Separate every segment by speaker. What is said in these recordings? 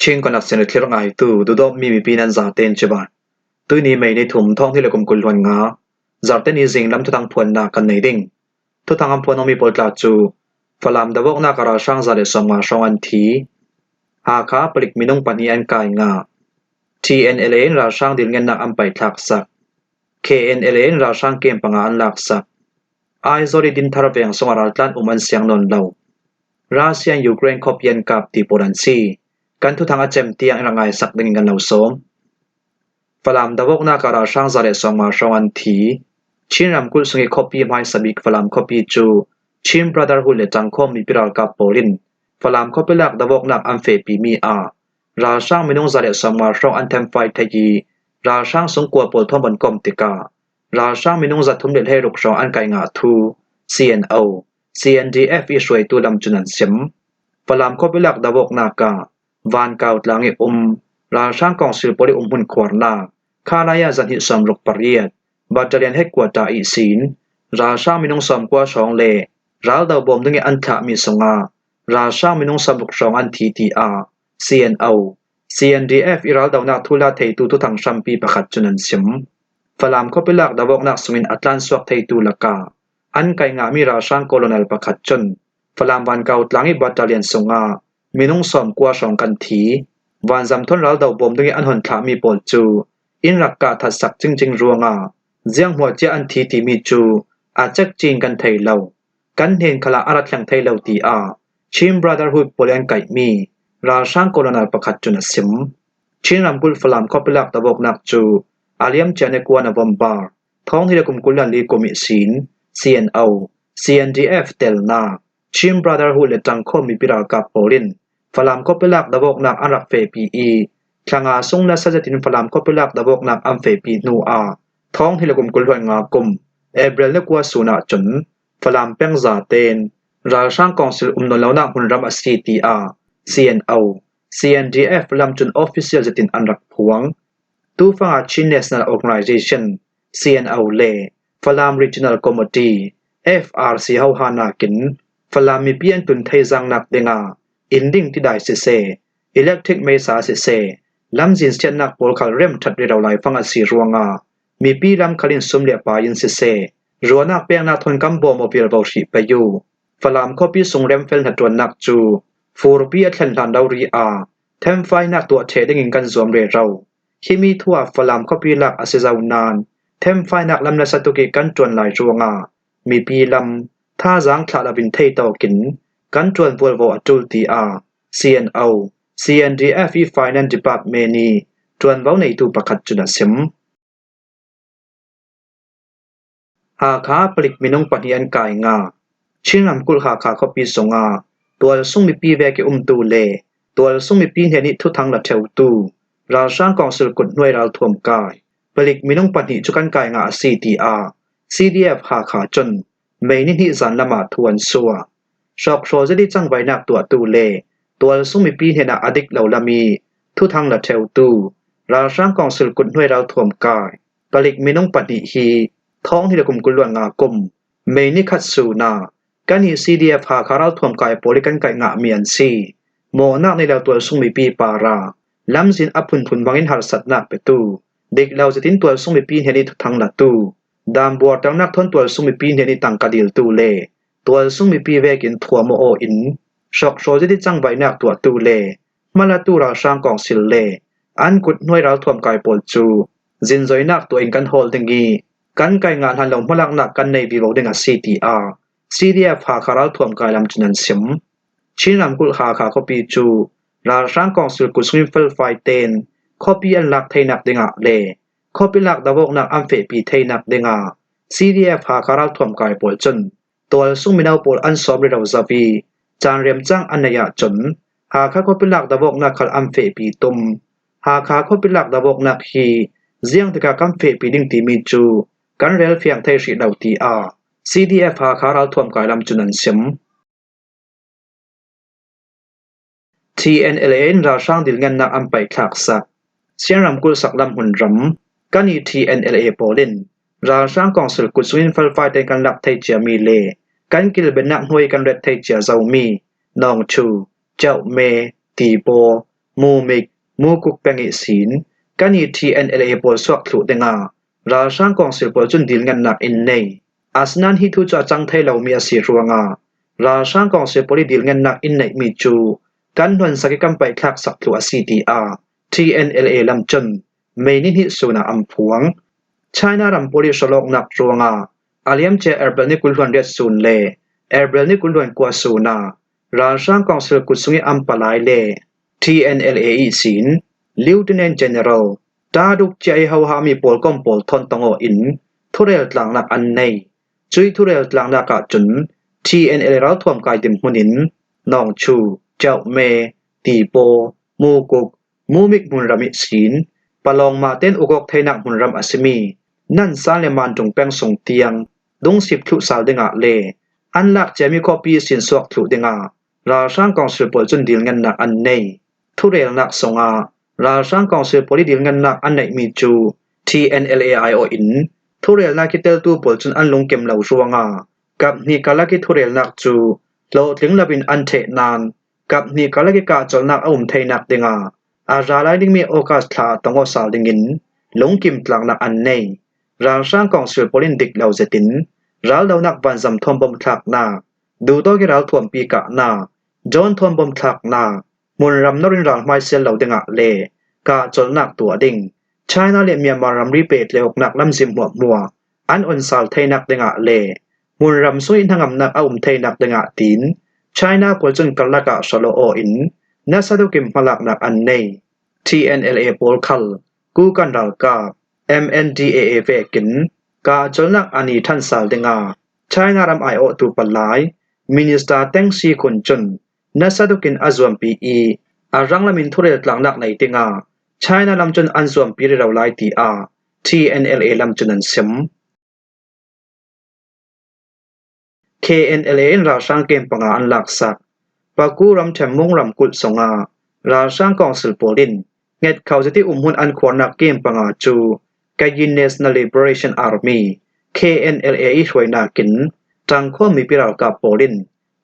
Speaker 1: ชิงกนักเสนอเทลงไอตูดูดมีปีนันซาเตนฉบับตุนี้ไม่ได้ถุมท้องที่เลกุมกุลวันงาซาเตนีจิงลำทุทังพวนนากันในดิ่งทุทังอำพวนมีปลตลาจูฟลามดาวกนาการาช่างซาเดสมาช่องอันทีหาคาปลิกมินงปันีอันกายงา TNLA ราช่างดิลเงินนักอัมไปทักสัก KNLA ราช่างเกมปังอันลักสักไอซอริดินทารเวงสงารัลตันอุมันเสียงนนเลารัสเซียยูเครนคบยันกับตีโปรันซีกันทุทางอาเจมเตียงรังไงสักดึงกันเลาสมฟลามดาวกนาการาช่างซาเดสมาช่องอันทีชินรำกุลสุงิคอปีไมสบิกฟลามคอปีจูชินบราดาร์ฮูเลจังคอมมีปิรัลกับโปลินฟลามคอปีลักดาวกนักอัมเฟปีมีอาราช่างมินุงซาเดสมาช่องอันเทมไฟทยีราช่างสงกัวโปลทอมบันกอมติการาช่างมินุงจัดทุมเดลให้รุกช่องอันไกงาทู CNO CNDF อีช่วยตัวลำจุนันเซมฟลามคอปีลักดาวกนากาวานกาวตลางราช่างกองสิลโปลิหุ่นขวารนาคาลายาจันหิสมรุกปริยดบัตเรียนให้กวตาอีศีนราช่างมินุงสมกว่าช่องเลรัลดาวบอมดึงอันทะมีสงาราช่างมินุงสมรุกช่องอันทีทีอา CNO CNDF อิรัลดาวนักทุลาเทตูทุทังชัมปีประคัดจุนันซิมฟลามคอปิลักดาวกนักสุมินอัตลันสวกเทตูลกาอันไกงามีราช่างโคโลเนลประคัดจุนฟลามวันเกาตลังอิบัตเรียนสงามินุงสมกว่าช่องกันทีวันจำทนรัลดาวบอมดึงอันหนทามีปอลจูอินรักกาทัดสักจริงๆรัวงาเจียงหัวเจอันทีมีจูอาจักจีนกันไทยเลากันเห็นขลาอารัดแหงไทยเลาตีอาชิมบราดาร์ฮูดโปเลนไกมีราช่างโคโลนาลประคัดจุนสิมชินรำกุลฟลามคอปิลักตะบกนักจูอาเลียมเจเนกวานวมบาร์ท้องที่เลกุมกุลันลีกมิสิน CNO CNDF เตลนาชิมบราดาร์ฮูดเลจังคอมีปิรากับโปลินฟลามคอปิลักตะบกนักอารักเฟปีอีทางอาทรงและสัจตินฟลามคอปิลักตะบกนักอัมเฟปีนูอาท้องที่เลกุมกุลวันงากุมเอเบรลเลกว่าสุนาจนฟลามเปงซาเตนราช่างกองสิลนนลาวนักหุนรัมอสีตีอา CNO CNDF ลำจุน official จะตินอันรักพวงตูฟังอาชิน National Organization CNO เลฟลาม Regional Committee FRC เฮาฮานากินฟลามมีเปียนตุนไทยจังนักเดงาอินดิ้งที่ได้เสอิเล็กทริกเมษาเสลำจินเชนนักโปลคาลเรมทัดเรดาวไลฟังอาศีรวงามีปีลำคลินสมเลียปายินเสรัวนักเปียงนักทนกำบอมอวิลบาวชีไปอยู่ฟลามคอปีส่งเรมเฟลนัดวนนักจูฟูรปีอัตลันทันดาวรีอาเทมไฟนักตัวเทดิงินกันซวมเรเราคิมีทั่วฟลามคอปีลักอาเซซาวนานเทมไฟนักลำละสตุกิกันจวนหลายจวงามีปีลำท่าจังคลาดวินเทตอกินกันจวนวัลโวอจูลตีอา CNO CNDF Finance Department นีจวนเว้าในตูประคัดจุดสิมหาคาปลิกมินงปฏิอันกายงาชินรำกุลหาคาคอปีสงาตัวส่งมีปีแวกตูเลตัวส่งมีปีเฮนิทุทังละเทวตูราช่างกองสิลกุดหน่วยรัลท่วมกายปลิกมินงปฏิจุกันกายงา CTR CDF หาคาจนไม่นิหิสันละมาทวนสัวชอกโชจะได้จังไว้นักตัวตูเลตัวส่งมีปีเฮนาอดิกเหล่าละมีทุทังละเทวตูราช่างกองสิลกุดหน่วยรัลท่วมกายปลิกมินงปฏิฮีท้องที่ละกุมกุลวงากุมไม่นิคัตสูนากันฮี CDF หาคาราท่วมกายโปลิกันไกงะเมียนซีโมนักในเหล่าตัวส่งมีปีปาราลำสินอัพุนพุนวังอินหาสัตนักเปตูเด็กเหล่าจะทิ้งตัวส่งมีปีเฮนิทุทังละตูดามบัวตังนักทนตัวส่งมีปีเฮนิตังกะดิลตูเลตัวส่งมีปีเวกินทัวโมโออินชอกโชจะได้จังไว้นักตัวตูเลมาละตูราช่างกองสิลเลอันกุดหน่วยเราท่วมกายโปลจูจินจอยนักตัวเองกันโฮลดิงีกันไกงานหันหลงพลักนักกันในวิวดิง CTR CDF หาคาราท่วมกายลำจุนันสิมชินลำกุลหาคาคอปีจูราช่างกองสิลกุสมิฟลไฟเตนคอปีอันลักไทยนักดิงะเลคอปีลักดาวกนักอัมเฟปีไทยนักดิงะ CDF หาคาราท่วมกายโปลจนตัวซุ่มมินาวโปลอันซอมเรดาวซาวีจานเรียมจังอันนายะจนหาคาคอปีลักดาวกนักคัลอัมเฟปีตุมหาคาคอปีลักดาวกนักฮีเจียงตะกากัมเฟปีดิงตีมีจูกันเรลเฟียงไทยสีดาวตีอาCDF หาคาราท่วมกายลำจุนันสิม TNLA ราช่างดิลเงินนักอัมไปทักสักเสียงรำกุลสักลำหุ่นรำกันอี TNLA โปลินราช่างกองสิลกุสวินฟัลไฟเตกันลักไทยเจียมีเลกันกิลเป็นนักหน่วยกันเรดไทยเจียเจ้ามีนองชูเจ้าเมตีโป มูมิกมูกุกแปงอิศีนกันี TNLA ปอลสวกถุเดงาราช่างกองสิลปอลจุนดิลงันนักอินเนอาสนันฮิทุจจังไทยเหล่ามีอาศิรัวงาราช่างกองสิลปอลดิลงันนักอินเนมีจูกันหวนสักกัมไปคลักสักถุอา CDR TNLA ลำจนไม่นิหิสุนาอัมพวง China รำปอลิสลอกนักรัวงาอาเลียมเจแอร์เบลนิกุลวันเรียดซูนเลแอร์เบลนิกุลวันกัวซูนาราช่างกองสิลกุสุงิอัมปลายเล TNLA อีสิน Lieutenant General ตาดุกใจเฮาหามีปอลก้อมปอลทอนตงออินทุเรลตลางนักอันในจุยทุเรลตลางนักจุน TNLA เราท่วมกายดิมหุนินนองชูเจ้าเมตีโปมูกุกมูมิกมุนรามิศีนปะลองมาเต้นอุกอกไทนักมุนรามอัสมีนั่นซาเลมานจงแป้งส่งเตียงดงสิบทุสาวเดงะเลอันลักจะมีคอปีสินสวกทุเดงะราช่างกองสิลปอลจุนดิลงันนักอันในทุเรลนักสงาราช่างกองสิลปอลดิลงันนักอันในมีจู TNLAIO อินทุเรลนักกิเตลตูปอลจุนอันลงเกมเหล่ารัวงากับนี่กาลกิทุเรลนักจูโลถึงลบินอันเทนานกับนี่กาลกิกาจลนักอุ่มไทนักเดงาอาจาไลดิงมีโอกาสทาตงอสาวดิงินลงกิมตลังนักอันในราช่างกองสิลปอลินดิกเหล่าเจตินราเหล่านักบันจำทอมบอมทักนาดูโตกิราท่วมปีกะนาจอนทอมบอมทักนามุนรำนรินรังไมเซลเหล่าเดงะเลกาจลนักตัวดิ่งชายนาเลเมียมารำรีเปตเลอกนักลำซิมหัวมัวอันอ่อนสาวไทนักเดงะเลมุนรำซุยทั้งอำนักอุ่มไทนักเดงะตีนชายนาปอลจนกัลลักะชโลโออินนาซาดุกิมพลักนักอันใน TNLA ปอลคัลกูกันรัลกา MNDAA เวกินกาจลนักอันนี้ท่านสาวเดงะชายนารำไอโอตูปลายมินิสตาเต็งซีคนจนนาซาดุกินอาจวมปีอีอารังละมินทุเรตลังนักในติงาชายนาลำจนอันจวมปีเรวไลตีอา TNLA ลำจนันซิม KNLA ราช่างเกมปังอันหลักสักปากูรำแถมมงรำกุดสงาราช่างกองสิลปอลินเง็ดเขาจะที่หุ่นอันควรนักเกมปังอาจูกายิน National Liberation Army KNLA ช่วยนากินจังข้อมีปิราลกับปอลิน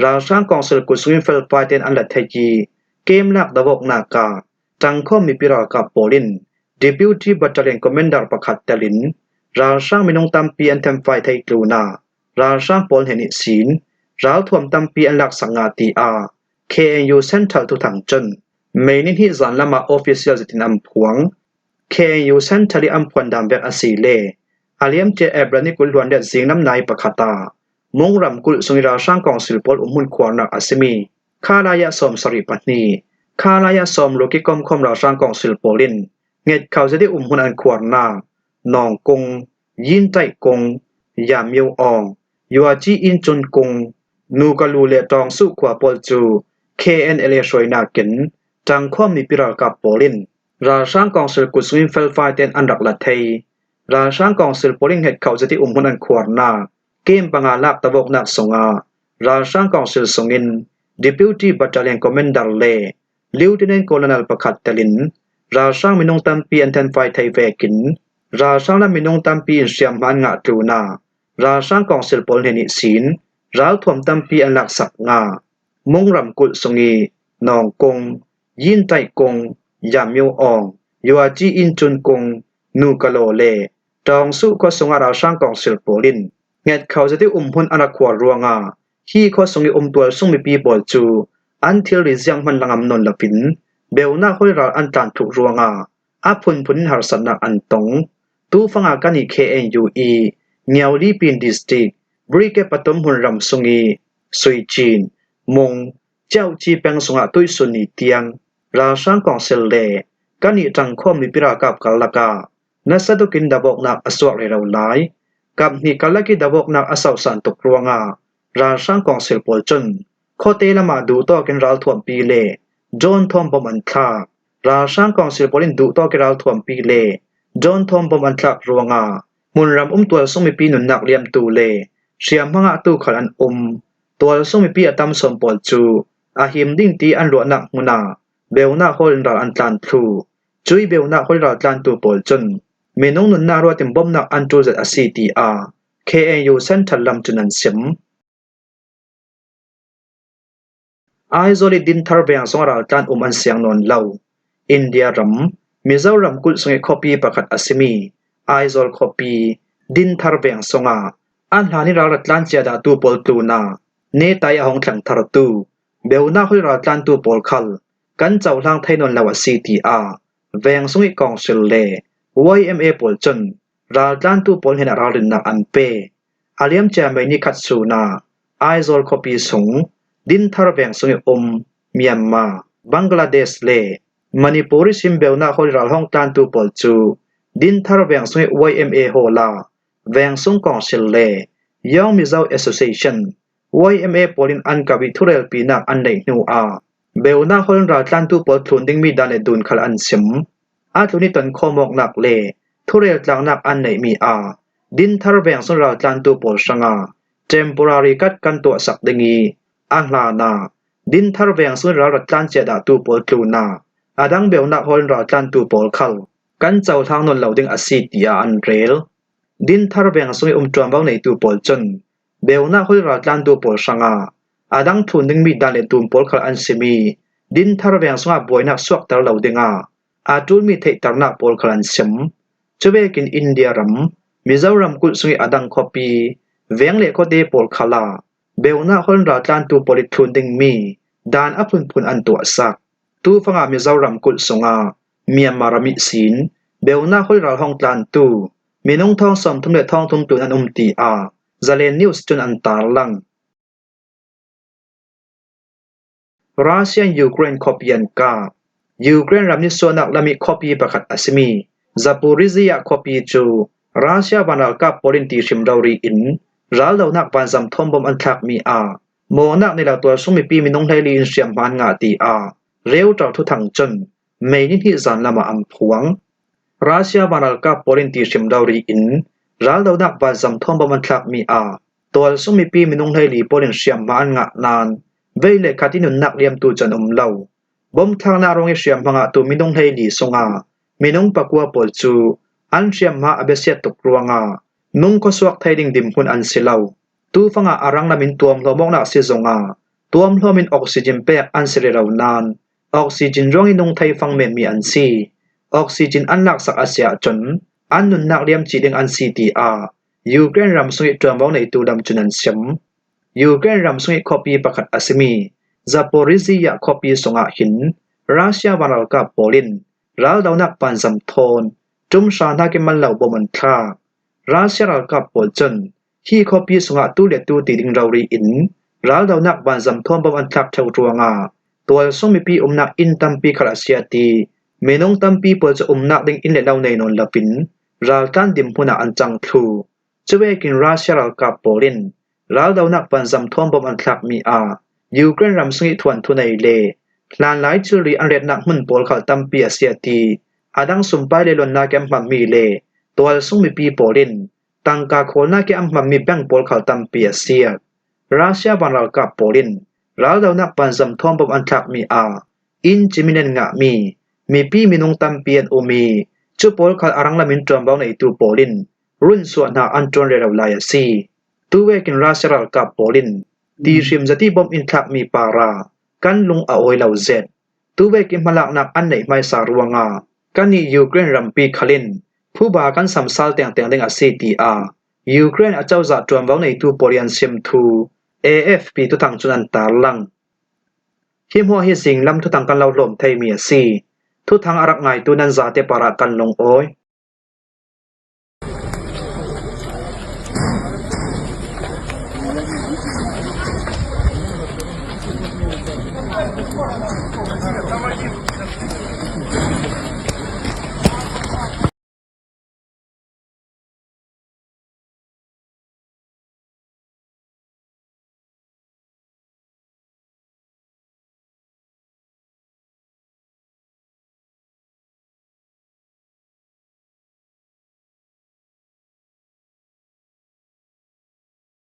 Speaker 1: ราช่างกองสิลกุสุนเฟลไฟเตนอันลัดเทจีเกมนักดาวกนากาจังข้อมีปิราลกับปอลิน Deputy Battalion Commander ประคัดเตลินราช่างมินงตัมปีอันเทมไฟไทยกลูนาราช่างปอลเฮนิศีนราวท่วมตัมปีอันหลักสังงาตีอา KNU Central ทุกทางจนไม่นิหิจันละมา Official จิตินอัมพวง KNU Central อัมพวนดามเบกอาศีเลอาเลียมเจแอบรนิกุลล้วนเด็ดสิงน้ำนายประคตามงรำกุลสุนิราช่างกองสิลปอลมุนควรนักอาสมีคาลายะสมสริปัตนีคาลายะสมโลกิกอมคอมราช่างกองสิลปอลินเง็ดเขาจะได้หุ่นอันควรนานองกงยินไตกงยามเยวอองยัวจีอินจนกงนูกะลูเลตองสุขวาปอลจู KNLA ช่วยนากินจังข้อมีปิราลกับปอลินราช่างกองสิลกุสวินเฟลไฟเตนอันดักละเทยราช่างกองสิลปอลินเห็ดเขาจะที่หุ่นอันควรนาเกมปังอาลักตะบกนักสงาราช่างกองสิลสงิน Deputy Battalion Commander เล Lieutenant Colonel ประคัดเตลินราช่างมินงตัมปีอันเทนไฟไทยเวกินราช่างละมินงตัมปีอินเสียมมันงะตรูนาราช่างกองสิลปอลเฮนิศีนราวท่วมตัมปีอันหลักสักงามงรำกุลสงีนองกงยินไตกงยามเมียวอองยัวจีอินจุนกงนูกะโลเลตองสุก็สงาราช่างกองสิลปอลินเง็ดเขาจะที่หุ่นอนาควรัวงาฮีข้อสงอีตัวส่งมีปีบอลจูอันที่ริยังมันลังอำนนละปินเบลนาค่อยราอันตันถูกรัวงาอาพุนหาสนักอันตงตูฟังอาการอี KNUE เงียวลีปินดิสตริกบริเกปตมหุ่นรำสงีสุยจีนมงเจ้าจีแปงสงาตุยสุนีเตียงราช่างกองเซลเลกันอีจังข้อมีปิรากับกัลลากานัสดุกินดาบกนักอสวกเรเราไลกับนี่กัลลักิดาบกนักอสาวสันตุกรัวงาราช่างกองเซลปอลจนข้อเตละมาดูต่อกันราวถ่วมปีเลจอนทอมบอมันคาราช่างกองสิลปอลินดูต่อกันราวถ่วมปีเลจอนทอมบอมันคลักรัวงามุนรำตัวส่งมีปีหนุนนักเลียมตูเลเชียมพังอาตูขลันตัวส่งมีปีอตัมสมปอลจูอาหิมดิ้งตีอันหลวนักมุนาเบลนาโฮลราอันตันทรูจุยเบลนาโฮลราตันตูปอลจนเมนงนุนนารัวติมบอมนักอันจูจัดอาซีตีอา KNU เซนทัลลำจุนันซิมไอโซลิดินทาร์เบียงสงราตันอันเสียงนนเล่า อินเดียรัมมิโซรัมกุลสงคอปีประคัดอสิมีไอซอลคอปีดินทารเวงสงาอันหานิรารัตลันเจียดาตูปอลตูนาเนตายอหงทางทารตูเบลนาคุยรัตลันตูปอลคัลกันเจ้าทางไทยนนลาวซีทีอาแวงสงกองสิลเล YMA ปอลจนรัตลันตูปอลเฮนาราลินนักอันเปอาเลียมเจไม่นิคัตสูนาไอซอลคอปีสงดินทารเวงสงเมียนมาบังกลาเทศเลมณีปุริสิมเบลนาคุยรัตห้องตันตูปอลจูดินทารเวงสง YMA โฮลาแวงสงกองสิลเลยองมิเซา Association YMA ปอลินอันกาวิทุเรลปีนักอันเดนูอาเบลนาคนรัตลันตูปอลทุนดิ้งมีดานเลดุนคัลอันซิมอาทุนิตันโคมอกนักเลทุเรลตางนักอันเนมีอาดินทารเวงสงรัตลันตูปอลสังา temporary กัดกันตัวสักดิงีอันลานาดินทารเวงสงรัตลันเจดาตูปอลตูนาอาดังเบลนาคนรัตลันตูปอลคัลกันเจ้าทางนนเหล่าดิ้งอสิตยาอันเรลดินทารเวงสงจวมเบาในตูปอลจนเบลนาคุยรัตลันตูปอลสังาอาดังทุนดิ้งมีดานเลตูปอลคัลอันซิมีดินทารเวงสงบวยนักสวกตาเหล่าดิ้งอาจูลมีเทตารนักปอลคัลอันซิมจะเวกินอินเดียรัมมิโซรัมกุลสงอาดังคอปีเวียงเลโคเดปอลคาลาเบลนาคนรัตลันตูปอลิทุนดิ้งมีดานอพุนพุนอันตัวสักตูฟังมิโซรัมกุลสงเมียนมารามิสินเบลนาคุยรัตห้องตันตูมีน้องทองสมทุมเลทองทุมตุนอันตีอาซาเลนนิวส์จนอันตาลังรัสเซียยูเครนคอปียนกายูเครนรัมนิโซนักลามิคอปีประคัดอสมีซาปูริซิยาคอปีจูรัสเซียบันอัลกาปอลินตีชิมดาวรีอินรัลดาวนักบันซัมทอมบอมอันทักมีอาโมนักในเหล่าตัวสุมิปีมีน้องไทลีนเสียมบานงาตีอาเร็วจากทุทังจนไม่นิที่สันลามาอัมพวงรัสเซียบันอัลกาปอลินตีชิมดาวรีอินรัลดาวนักบันซัมทอมบอมอันทักมีอาตัวสุมิปีมีน้องไทลีปอลินเสียมบานงานานเวเลคาตินุนนักเลียมตูจันเหล่าบอมทางนารงเสียมพังอาตูมีน้องไทลีสงามีน้องปะกัวปอลจูอันเสียมมาอเบเซียตุกรวงานุงก็สวกไทยดิงดิมพุนอันสิเหล่าตูฟังอารังนามินตัวมลมอกนักเสียสงาตัวมลมินออกซิเจนเปกอันสิเรราวนานออกซิเจนร้องอินุงไทยฟังเมมีอันซีออกซิเจนอันหลักสักอาเซียจนอันนุนนักเลียมจีดิงอันซีตีอายูเครนรัมสุยจวมเบาในตูดำจุนันเสียมยูเครนรัมสุยคอปีประคัดอสมีซาโปริซิยาคอปีสงาหินรัสเซียบันอัลกาปอลินรัลดาวนักปันซัมโทนจุมชานาเกมันเหล่าบมันทรารัสเซียรัลกาปอลจนที่คอปีสงาตูเลตูตีดิงเรารีอินรัลดาวนักปันซัมโทนบมันทักเทวรัวงาตัวสงมีปีนักอินตัมปีคาราเซียตีเมนงตัมปีปอลจะนักดิงอินเลเหล่าในนนลาปินรัลตันดิมพุนาอันจังทูจะเวกินรัสเซียรัลกาปอลินรัลดาวนักปันซัมโทนบมันทักมีอายูเครนรัมสุยทวนทุนในเลลานหลายจุลีอันเรดนักมุนปอลเขาตัมปีอาเซียตีอาดังสุมไปเลลอนนาแกมมัมมีเลตัวสุมีปีปอลินตังกาโคนาแกมมัมมีแบงปอลเขาตัมปีอาเซียรัสเซียบันรัลกาปอลินรัลดาวนักปันซัมทอมบอมอันทักมีอาอินจิมิเนนงะมีปีมีนงตัมปีอันโอมีจุปอลเขาอารังลามินจวมเบาในตูปอลินรุ่นส่วนหาอันจวนเรลลายซีตัวเวกินรัสเซียรัลกาปอลินตีชิมจะที่บอมอินทักมีปารากันลงเอาไว้เหล่าเซตตัวเวกินมาลักนักอันไหนไม่สารวงากันนี่ยูเครนรัมปีคลินผู้บากันสัมซาลเตียงเดงอาซีตีอายูเครนอาเจ้าจัดจวมเบาในตูปอลิอันซิมทู AFP ทุทังจุนันตาลังหิมหัวหิสิงลำทุทังกันเหล่าลมไทยมีซีทุทังอารักไงตูนันซาเตปารากันลงโอย